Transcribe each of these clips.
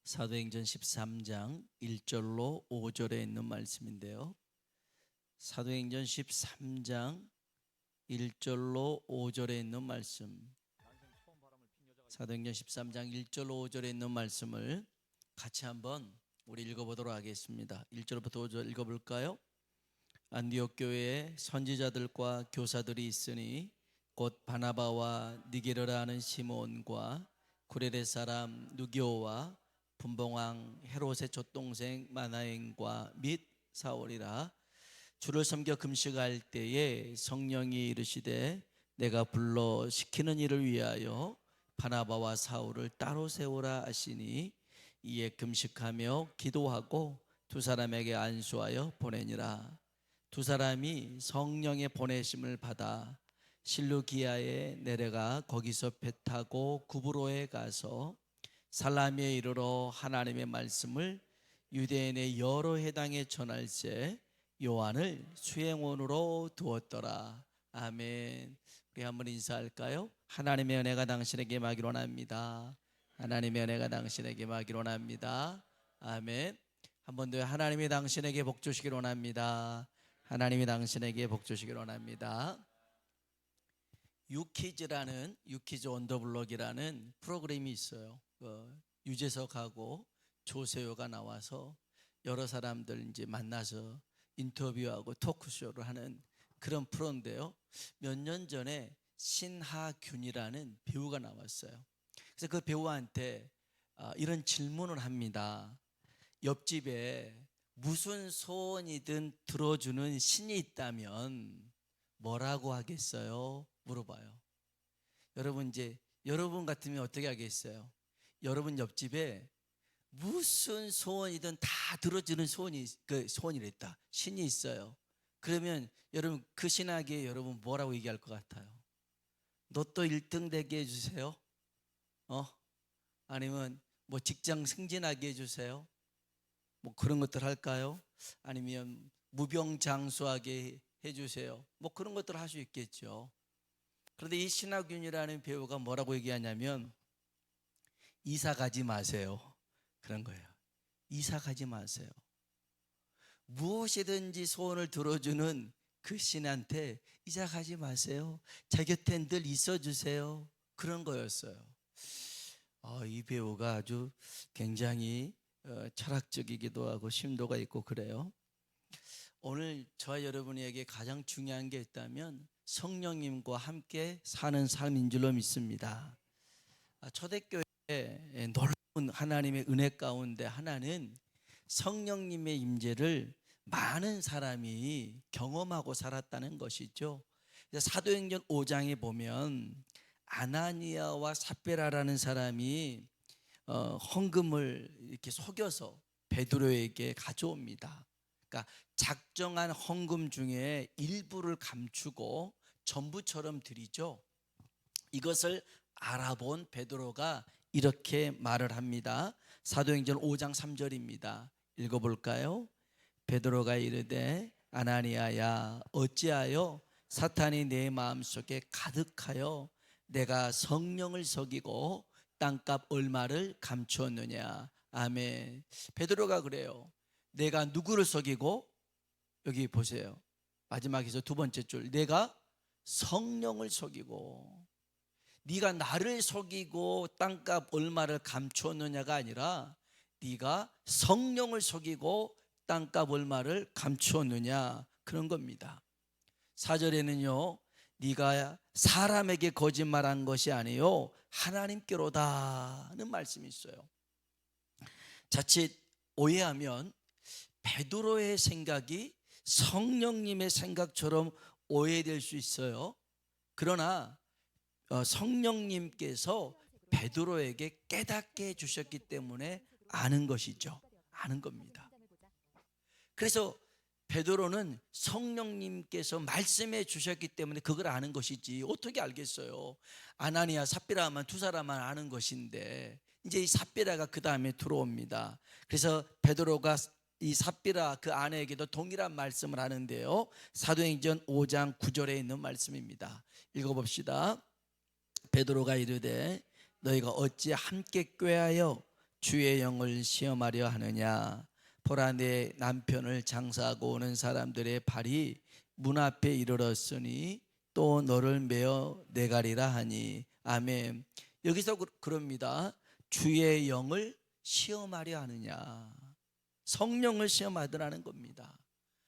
사도행전 13장 1절로 5절에 있는 말씀인데요. 사도행전 13장 1절로 5절에 있는 말씀, 사도행전 13장 1절로 5절에 있는 말씀을 같이 한번 우리 읽어보도록 하겠습니다. 1절부터 5절 읽어볼까요? 안디옥 교회에 선지자들과 교사들이 있으니 곧 바나바와 니게르라 하는 시몬과 구레네 사람 누기오와 분봉왕 헤롯의 젖동생 마나엔과 및 사울이라. 주를 섬겨 금식할 때에 성령이 이르시되 내가 불러 시키는 일을 위하여 바나바와 사울을 따로 세우라 하시니 이에 금식하며 기도하고 두 사람에게 안수하여 보내니라. 두 사람이 성령의 보내심을 받아 실루기아에 내려가 거기서 배 타고 구브로에 가서 살라미에 이르러 하나님의 말씀을 유대인의 여러 회당에 전할세 요한을 수행원으로 두었더라. 아멘. 우리 한번 인사할까요? 하나님의 은혜가 당신에게 임하기를 원합니다. 하나님의 은혜가 당신에게 임하기를 원합니다. 아멘. 한 번 더 하나님이 당신에게 복 주시기를 원합니다. 하나님이 당신에게 복 주시기를 원합니다. 유키즈 온 더 블록이라는 프로그램이 있어요. 유재석하고 조세호가 나와서 여러 사람들 이제 만나서 인터뷰하고 토크쇼를 하는 그런 프로인데요. 몇 년 전에 신하균이라는 배우가 나왔어요. 그래서 그 배우한테 이런 질문을 합니다. 옆집에 무슨 소원이든 들어주는 신이 있다면 뭐라고 하겠어요? 물어봐요. 여러분 같으면 어떻게 하겠어요? 여러분 옆집에 무슨 소원이든 다 들어주는 소원이랬다. 신이 있어요. 그러면 여러분 그 신에게 여러분 뭐라고 얘기할 것 같아요? 로또 1등 되게 해주세요. 아니면 뭐 직장 승진하게 해주세요. 뭐 그런 것들 할까요? 아니면 무병장수하게 해주세요. 뭐 그런 것들 할 수 있겠죠. 그런데 이 신하균이라는 배우가 뭐라고 얘기하냐면 이사 가지 마세요. 그런 거예요. 이사 가지 마세요. 무엇이든지 소원을 들어주는 그 신한테 이사 가지 마세요. 제 곁에 늘 있어 주세요. 그런 거였어요. 이 배우가 아주 굉장히 철학적이기도 하고 심도가 있고 그래요. 오늘 저와 여러분에게 가장 중요한 게 있다면 성령님과 함께 사는 삶인 줄로 믿습니다. 초대교회의 놀라운 하나님의 은혜 가운데 하나는 성령님의 임재를 많은 사람이 경험하고 살았다는 것이죠. 사도행전 5장에 보면 아나니아와 삽비라라는 사람이 헌금을 이렇게 속여서 베드로에게 가져옵니다. 그러니까 작정한 헌금 중에 일부를 감추고 전부처럼 드리죠. 이것을 알아본 베드로가 이렇게 말을 합니다. 사도행전 5장 3절입니다. 읽어볼까요? 베드로가 이르되 아나니아야 어찌하여 사탄이 내 마음속에 가득하여 내가 성령을 속이고 땅값 얼마를 감추었느냐. 아멘. 베드로가 그래요. 내가 누구를 속이고, 여기 보세요. 마지막에서 두 번째 줄, 내가 성령을 속이고, 네가 나를 속이고 땅값 얼마를 감추었느냐가 아니라 네가 성령을 속이고 땅값 얼마를 감추었느냐, 그런 겁니다. 4절에는요 네가 사람에게 거짓말한 것이 아니요 하나님께로다는 말씀이 있어요. 자칫 오해하면 베드로의 생각이 성령님의 생각처럼 오해될 수 있어요. 그러나 성령님께서 베드로에게 깨닫게 해주셨기 때문에 아는 것이죠. 아는 겁니다. 그래서 베드로는 성령님께서 말씀해 주셨기 때문에 그걸 아는 것이지 어떻게 알겠어요? 아나니아 삽비라만 두 사람만 아는 것인데 이제 이 삽비라가 그 다음에 들어옵니다. 그래서 베드로가 이 삽비라 그 아내에게도 동일한 말씀을 하는데요. 사도행전 5장 9절에 있는 말씀입니다. 읽어봅시다. 베드로가 이르되 너희가 어찌 함께 꾀하여 주의 영을 시험하려 하느냐? 보라, 내 남편을 장사하고 오는 사람들의 발이 문 앞에 이르렀으니 또 너를 메어 내가리라 하니. 아멘. 여기서 그럽니다. 주의 영을 시험하려 하느냐? 성령을 시험하더라는 겁니다.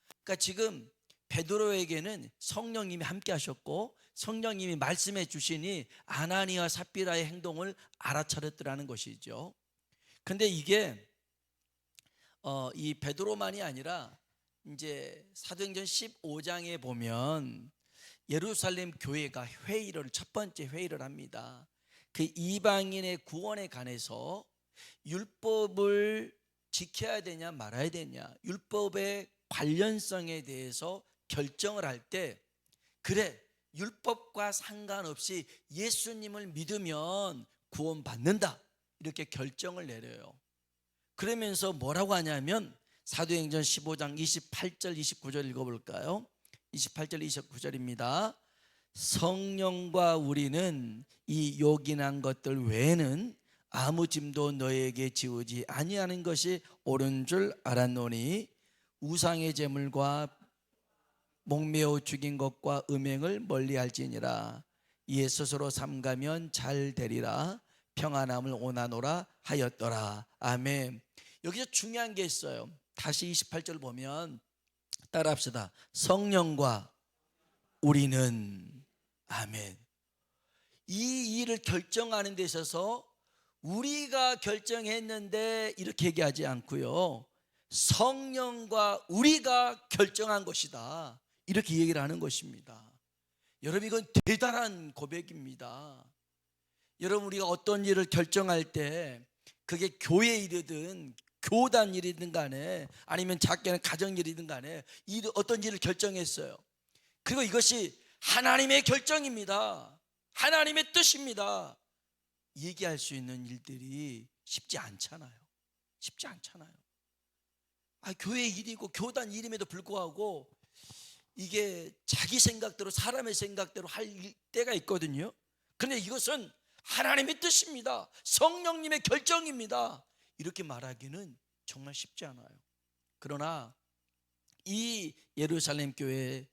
그러니까 지금 베드로에게는 성령님이 함께 하셨고 성령님이 말씀해 주시니 아나니와 삽비라의 행동을 알아차렸더라는 것이죠. 근데 이게 이 베드로만이 아니라 이제 사도행전 15장에 보면 예루살렘 교회가 첫 번째 회의를 합니다. 그 이방인의 구원에 관해서 율법을 지켜야 되냐 말아야 되냐, 율법의 관련성에 대해서 결정을 할 때, 그래, 율법과 상관없이 예수님을 믿으면 구원받는다, 이렇게 결정을 내려요. 그러면서 뭐라고 하냐면 사도행전 15장 28절 29절 읽어볼까요? 28절 29절입니다. 성령과 우리는 이 요긴한 것들 외에는 아무 짐도 너에게 지우지 아니하는 것이 옳은 줄 알았노니 우상의 제물과 목매어 죽인 것과 음행을 멀리할지니라. 이에 스스로 삼가면 잘 되리라. 평안함을 원하노라 하였더라. 아멘. 여기서 중요한 게 있어요. 다시 28절 보면 따라합시다. 성령과 우리는. 아멘. 이 일을 결정하는 데 있어서 우리가 결정했는데 이렇게 얘기하지 않고요, 성령과 우리가 결정한 것이다, 이렇게 얘기를 하는 것입니다. 여러분, 이건 대단한 고백입니다. 여러분, 우리가 어떤 일을 결정할 때 그게 교회 일이든 교단 일이든 간에 아니면 작게는 가정 일이든 간에 어떤 일을 결정했어요. 그리고 이것이 하나님의 결정입니다. 하나님의 뜻입니다. 얘기할 수 있는 일들이 쉽지 않잖아요. 쉽지 않잖아요. 교회 일이고 교단 일임에도 불구하고 이게 자기 생각대로, 사람의 생각대로 할 때가 있거든요. 그런데 이것은 하나님의 뜻입니다. 성령님의 결정입니다. 이렇게 말하기는 정말 쉽지 않아요. 그러나 이 예루살렘 교회의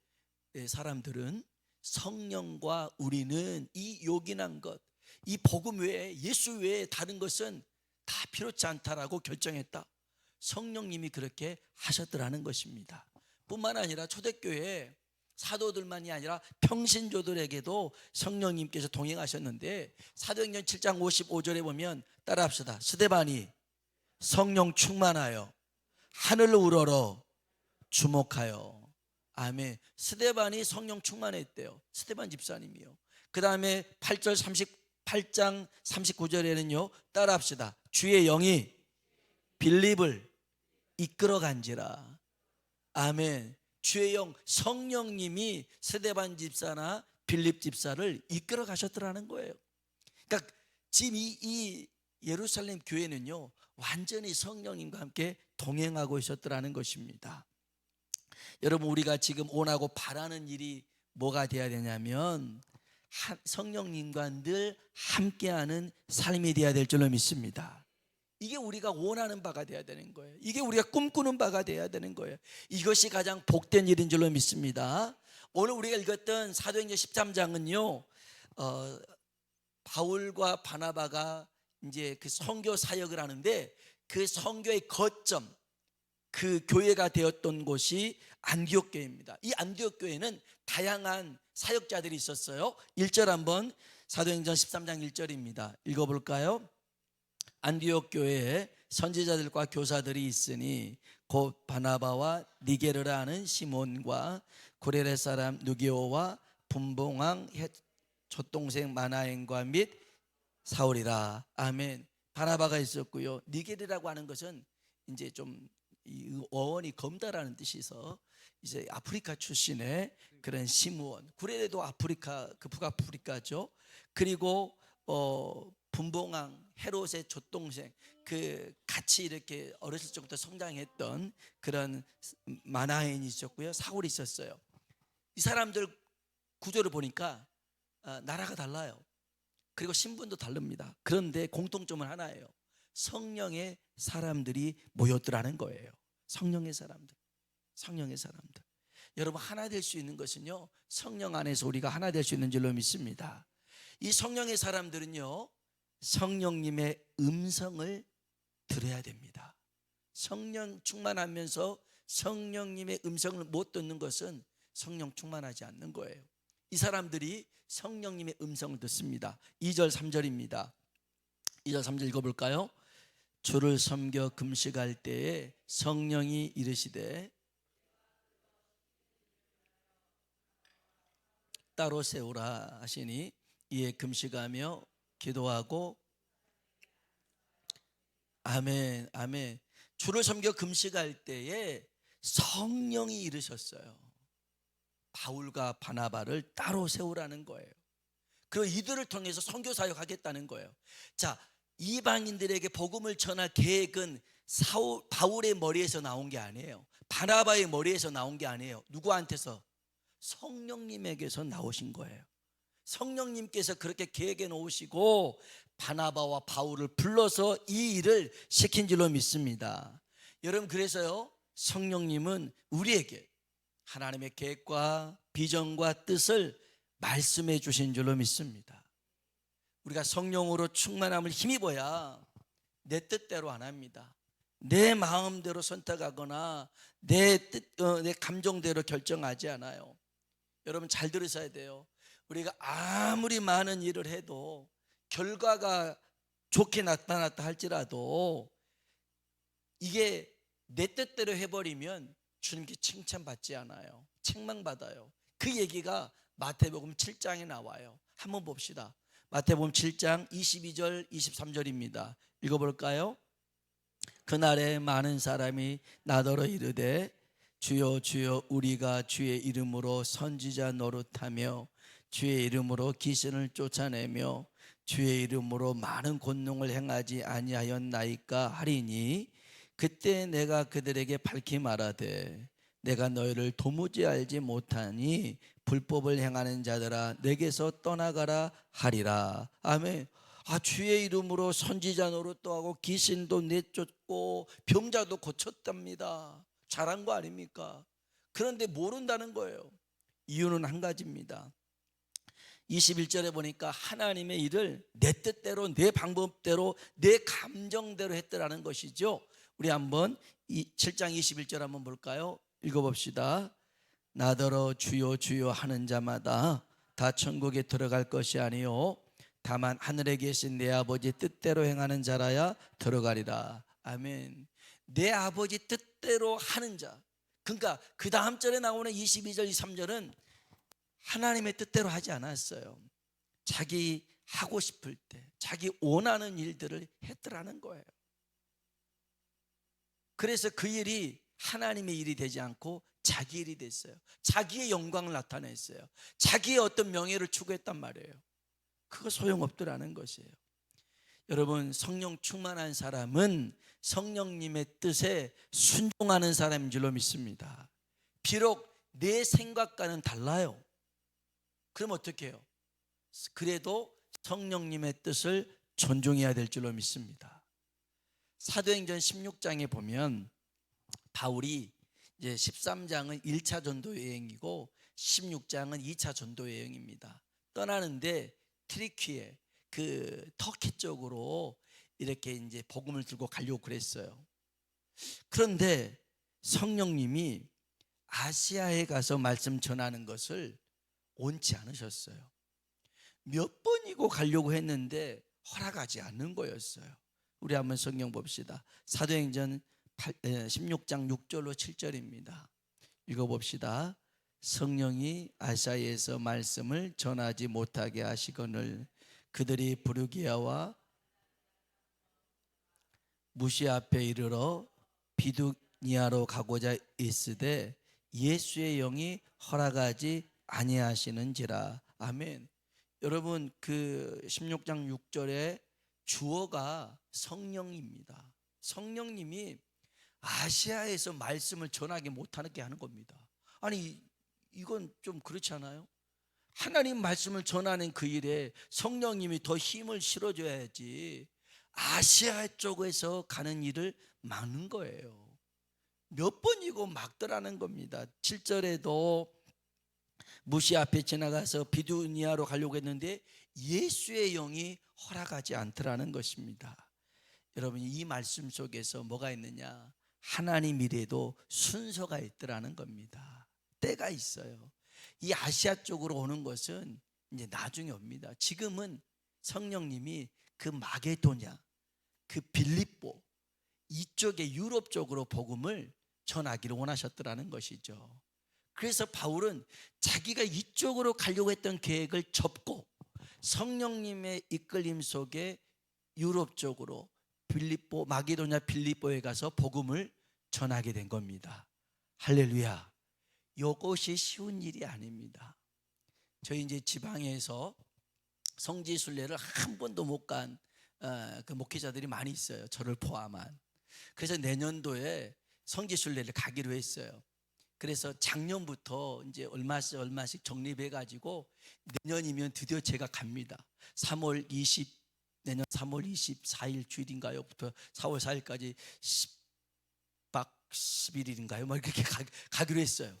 사람들은 성령과 우리는 이 요긴한 것, 이 복음 외에, 예수 외에 다른 것은 다 필요치 않다라고 결정했다. 성령님이 그렇게 하셨더라는 것입니다. 뿐만 아니라 초대교회 사도들만이 아니라 평신조들에게도 성령님께서 동행하셨는데 사도행전 7장 55절에 보면 따라합시다. 스데반이 성령 충만하여 하늘을 우러러 주목하여. 아멘. 스데반이 성령 충만했대요. 스데반 집사님이요. 그 다음에 8장 39절에는요 따라합시다. 주의 영이 빌립을 이끌어 간지라. 아멘. 주의 영, 성령님이 스데반 집사나 빌립 집사를 이끌어 가셨더라는 거예요. 그러니까 지금 이 예루살렘 교회는요 완전히 성령님과 함께 동행하고 있었더라는 것입니다. 여러분, 우리가 지금 원하고 바라는 일이 뭐가 되어야 되냐면 성령님과 늘 함께하는 삶이 되어야 될 줄로 믿습니다. 이게 우리가 원하는 바가 되어야 되는 거예요. 이게 우리가 꿈꾸는 바가 되어야 되는 거예요. 이것이 가장 복된 일인 줄로 믿습니다. 오늘 우리가 읽었던 사도행전 13장은요 바울과 바나바가 이제 그 선교 사역을 하는데 그 선교의 거점, 그 교회가 되었던 곳이 안디옥 교회입니다. 이 안디옥 교회는 다양한 사역자들이 있었어요. 1절 한번, 사도행전 13장 1절입니다. 읽어볼까요? 안디옥 교회에 선지자들과 교사들이 있으니 곧 바나바와 니게르라 하는 시몬과 구레네 사람 누기오와 분봉왕 젖동생 마나엔과 및 사울이라. 아멘. 바나바가 있었고요. 니게르라고 하는 것은 이제 좀 어원이 검다라는 뜻이 있어 이제 아프리카 출신의 그런 시므온. 구레네도 아프리카, 그 북아프리카죠. 그리고 분봉왕 헤롯의 젖동생, 그 같이 이렇게 어렸을 적부터 성장했던 그런 마나엔이 있었고요. 사울이 있었어요. 이 사람들 구조를 보니까 나라가 달라요. 그리고 신분도 다릅니다. 그런데 공통점은 하나예요. 성령의 사람들이 모였더라는 거예요. 성령의 사람들. 성령의 사람들. 여러분, 하나 될 수 있는 것은요, 성령 안에서 우리가 하나 될 수 있는 줄로 믿습니다. 이 성령의 사람들은요, 성령님의 음성을 들어야 됩니다. 성령 충만하면서 성령님의 음성을 못 듣는 것은 성령 충만하지 않는 거예요. 이 사람들이 성령님의 음성을 듣습니다. 2절 3절입니다 2절 3절 읽어볼까요? 주를 섬겨 금식할 때에 성령이 이르시되 따로 세우라 하시니 이에 금식하며 기도하고. 아멘, 아멘. 주를 섬겨 금식할 때에 성령이 이르셨어요. 바울과 바나바를 따로 세우라는 거예요. 그리고 이들을 통해서 선교 사역하겠다는 거예요. 자, 이방인들에게 복음을 전할 계획은 바울의 머리에서 나온 게 아니에요. 바나바의 머리에서 나온 게 아니에요. 누구한테서? 성령님에게서 나오신 거예요. 성령님께서 그렇게 계획해 놓으시고 바나바와 바울을 불러서 이 일을 시킨 줄로 믿습니다. 여러분, 그래서요, 성령님은 우리에게 하나님의 계획과 비전과 뜻을 말씀해 주신 줄로 믿습니다. 우리가 성령으로 충만함을 힘입어야 내 뜻대로 안 합니다. 내 마음대로 선택하거나 내 감정대로 결정하지 않아요. 여러분, 잘 들으셔야 돼요. 우리가 아무리 많은 일을 해도 결과가 좋게 나타났다 할지라도 이게 내 뜻대로 해버리면 주님께 칭찬받지 않아요. 책망받아요. 그 얘기가 마태복음 7장에 나와요. 한번 봅시다. 마태복음 7장 22절 23절입니다 읽어볼까요? 그날에 많은 사람이 나더러 이르되 주여 주여 우리가 주의 이름으로 선지자 노릇하며 주의 이름으로 귀신을 쫓아내며 주의 이름으로 많은 권능을 행하지 아니하였나이까 하리니 그때 내가 그들에게 밝히 말하되 내가 너희를 도무지 알지 못하니 불법을 행하는 자들아 내게서 떠나가라 하리라. 아멘. 주의 이름으로 선지자 노릇도 하고 귀신도 내쫓고 병자도 고쳤답니다. 잘한 거 아닙니까? 그런데 모른다는 거예요. 이유는 한 가지입니다. 21절에 보니까 하나님의 일을 내 뜻대로 내 방법대로 내 감정대로 했더라는 것이죠. 우리 한번 7장 21절 한번 볼까요? 읽어봅시다. 나더러 주여 주여 하는 자마다 다 천국에 들어갈 것이 아니요 다만 하늘에 계신 내 아버지 뜻대로 행하는 자라야 들어가리라. 아멘. 내 아버지 뜻대로 하는 자. 그러니까 그 다음 절에 나오는 22절 23절은 하나님의 뜻대로 하지 않았어요. 자기 하고 싶을 때 자기 원하는 일들을 했더라는 거예요. 그래서 그 일이 하나님의 일이 되지 않고 자기 일이 됐어요. 자기의 영광을 나타냈어요. 자기의 어떤 명예를 추구했단 말이에요. 그거 소용없더라는 것이에요. 여러분, 성령 충만한 사람은 성령님의 뜻에 순종하는 사람인 줄로 믿습니다. 비록 내 생각과는 달라요. 그럼 어떻게 해요? 그래도 성령님의 뜻을 존중해야 될 줄로 믿습니다. 사도행전 16장에 보면 바울이 이제 13장은 1차 전도 여행이고 16장은 2차 전도 여행입니다. 떠나는데 트리키에 그 터키 쪽으로 이렇게 이제 복음을 들고 가려고 그랬어요. 그런데 성령님이 아시아에 가서 말씀 전하는 것을 원치 않으셨어요. 몇 번이고 가려고 했는데 허락하지 않는 거였어요. 우리 한번 성경 봅시다. 사도행전 16장 6절로 7절입니다 읽어봅시다. 성령이 아시아에서 말씀을 전하지 못하게 하시거늘 그들이 부르기아와 무시 앞에 이르러 비두니아로 가고자 있으되 예수의 영이 허락하지 아니하시는지라. 아멘. 여러분, 그 16장 6절에 주어가 성령입니다. 성령님이 아시아에서 말씀을 전하게 못하게 하는 겁니다. 아니, 이건 좀 그렇지 않아요? 하나님 말씀을 전하는 그 일에 성령님이 더 힘을 실어줘야지. 아시아 쪽에서 가는 일을 막는 거예요. 몇 번이고 막더라는 겁니다. 7절에도 무시 앞에 지나가서 비두니아로 가려고 했는데 예수의 영이 허락하지 않더라는 것입니다. 여러분, 이 말씀 속에서 뭐가 있느냐? 하나님 일에도 순서가 있더라는 겁니다. 때가 있어요. 이 아시아 쪽으로 오는 것은 이제 나중에 옵니다. 지금은 성령님이 그 마게도냐, 그 빌립보 이쪽에 유럽 쪽으로 복음을 전하기를 원하셨더라는 것이죠. 그래서 바울은 자기가 이쪽으로 가려고 했던 계획을 접고 성령님의 이끌림 속에 유럽 쪽으로 빌립보, 마게도냐 빌립보에 가서 복음을 전하게 된 겁니다. 할렐루야. 이것이 쉬운 일이 아닙니다. 저희 이제 지방에서 성지순례를 한 번도 못 간 그 목회자들이 많이 있어요. 저를 포함한. 그래서 내년도에 성지순례를 가기로 했어요. 그래서 작년부터 이제 얼마씩 적립해 가지고 내년이면 드디어 제가 갑니다. 내년 3월 24일 주일인가요?부터 4월 4일까지 10박 11일인가요? 막 이렇게 가기로 했어요.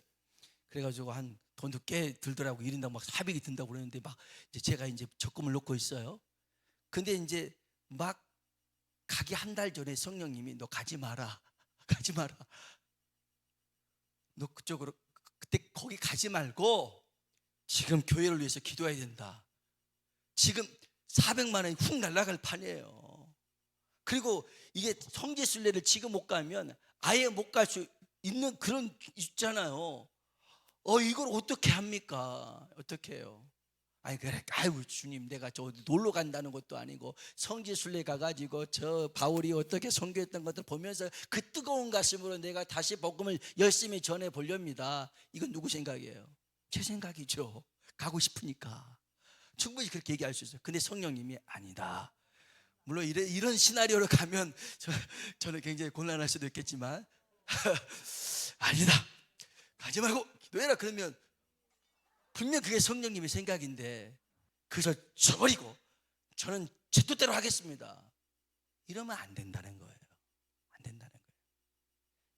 그래가지고 한 돈도 꽤 들더라고. 1인당 막 400이 든다고 그러는데 막 이제 제가 이제 적금을 놓고 있어요. 근데 이제 막 가기 한 달 전에 성령님이 너 가지 마라. 가지 마라. 너 그쪽으로 그때 거기 가지 말고 지금 교회를 위해서 기도해야 된다. 지금 400만 원이 훅 날아갈 판이에요. 그리고 이게 성지순례를 지금 못 가면 아예 못 갈 수 있는 그런 있잖아요. 이걸 어떻게 합니까? 어떻게 해요? 아니 그래, 아유 주님, 내가 저 놀러 간다는 것도 아니고 성지순례 가가지고 저 바울이 어떻게 선교했던 것들 보면서 그 뜨거운 가슴으로 내가 다시 복음을 열심히 전해 보렵니다. 이건 누구 생각이에요? 제 생각이죠. 가고 싶으니까 충분히 그렇게 얘기할 수 있어요. 근데 성령님이 아니다. 물론 이런 시나리오로 가면 저는 굉장히 곤란할 수도 있겠지만 아니다, 가지 말고 기도해라. 그러면 분명 그게 성령님의 생각인데 그것을 저버리고 저는 제 뜻대로 하겠습니다, 이러면 안 된다는 거예요. 안 된다는 거예요.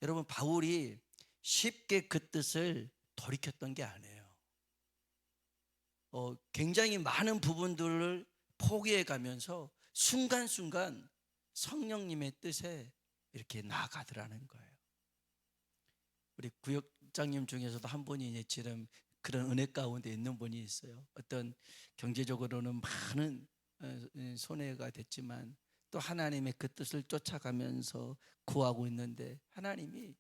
여러분, 바울이 쉽게 그 뜻을 돌이켰던 게 아니에요. 굉장히 많은 부분들을 포기해 가면서 순간순간 성령님의 뜻에 이렇게 나아가더라는 거예요. 우리 구역장님 중에서도 한 분이 이제 지금 그런 은혜 가운데 있는 분이 있어요. 어떤 경제적으로는 많은 손해가 됐지만 또 하나님의 그 뜻을 쫓아가면서 구하고 있는데 하나님이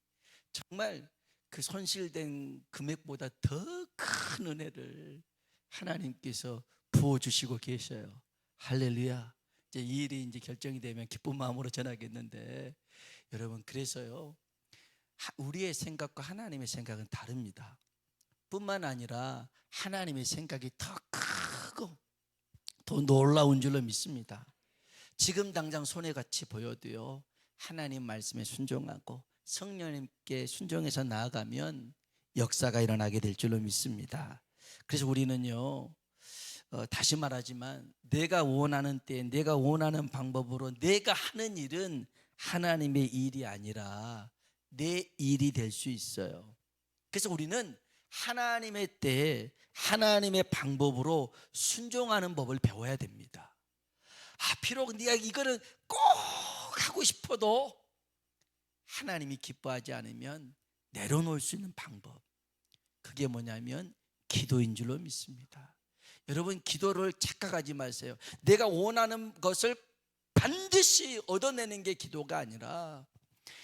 정말 그 손실된 금액보다 더 큰 은혜를 하나님께서 부어주시고 계셔요. 할렐루야. 이제 이 일이 이제 결정이 되면 기쁜 마음으로 전하겠는데, 여러분, 그래서요, 우리의 생각과 하나님의 생각은 다릅니다. 뿐만 아니라 하나님의 생각이 더 크고 더 놀라운 줄로 믿습니다. 지금 당장 손해같이 보여도요, 하나님 말씀에 순종하고 성령님께 순종해서 나아가면 역사가 일어나게 될 줄로 믿습니다. 그래서 우리는요, 다시 말하지만 내가 원하는 때 내가 원하는 방법으로 내가 하는 일은 하나님의 일이 아니라 내 일이 될 수 있어요. 그래서 우리는 하나님의 때에 하나님의 방법으로 순종하는 법을 배워야 됩니다. 비록 네가 이거는 꼭 하고 싶어도 하나님이 기뻐하지 않으면 내려놓을 수 있는 방법, 그게 뭐냐면 기도인 줄로 믿습니다. 여러분, 기도를 착각하지 마세요. 내가 원하는 것을 반드시 얻어내는 게 기도가 아니라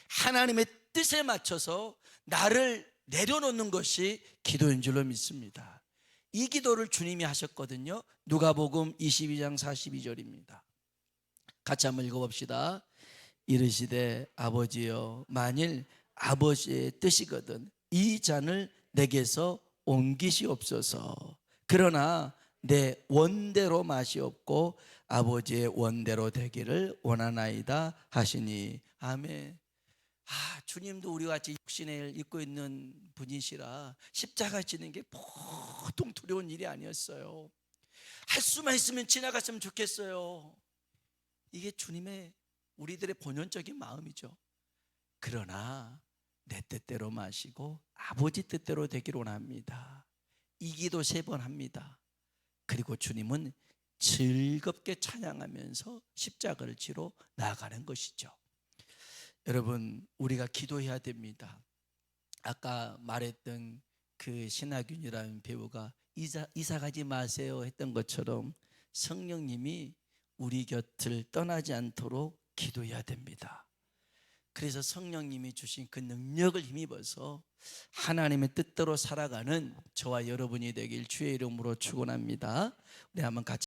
하나님의 뜻에 맞춰서 나를 내려놓는 것이 기도인 줄로 믿습니다. 이 기도를 주님이 하셨거든요. 누가복음 22장 42절입니다. 같이 한번 읽어봅시다. 이르시되 아버지여, 만일 아버지의 뜻이거든 이 잔을 내게서 옮기시옵소서. 그러나 내 원대로 마시옵고 아버지의 원대로 되기를 원하나이다 하시니. 아멘. 주님도 우리와 같이 육신을 입고 있는 분이시라 십자가 지는 게 보통 두려운 일이 아니었어요. 할 수만 있으면 지나갔으면 좋겠어요. 이게 주님의 우리들의 본연적인 마음이죠. 그러나 내 뜻대로 마시고 아버지 뜻대로 되기를 원합니다. 이 기도 3번 합니다. 그리고 주님은 즐겁게 찬양하면서 십자가를 지러 나아가는 것이죠. 여러분, 우리가 기도해야 됩니다. 아까 말했던 그 신하균이라는 배우가 이사 가지 마세요 했던 것처럼 성령님이 우리 곁을 떠나지 않도록 기도해야 됩니다. 그래서 성령님이 주신 그 능력을 힘입어서 하나님의 뜻대로 살아가는 저와 여러분이 되길 주의 이름으로 축원합니다. 우리 한번 같이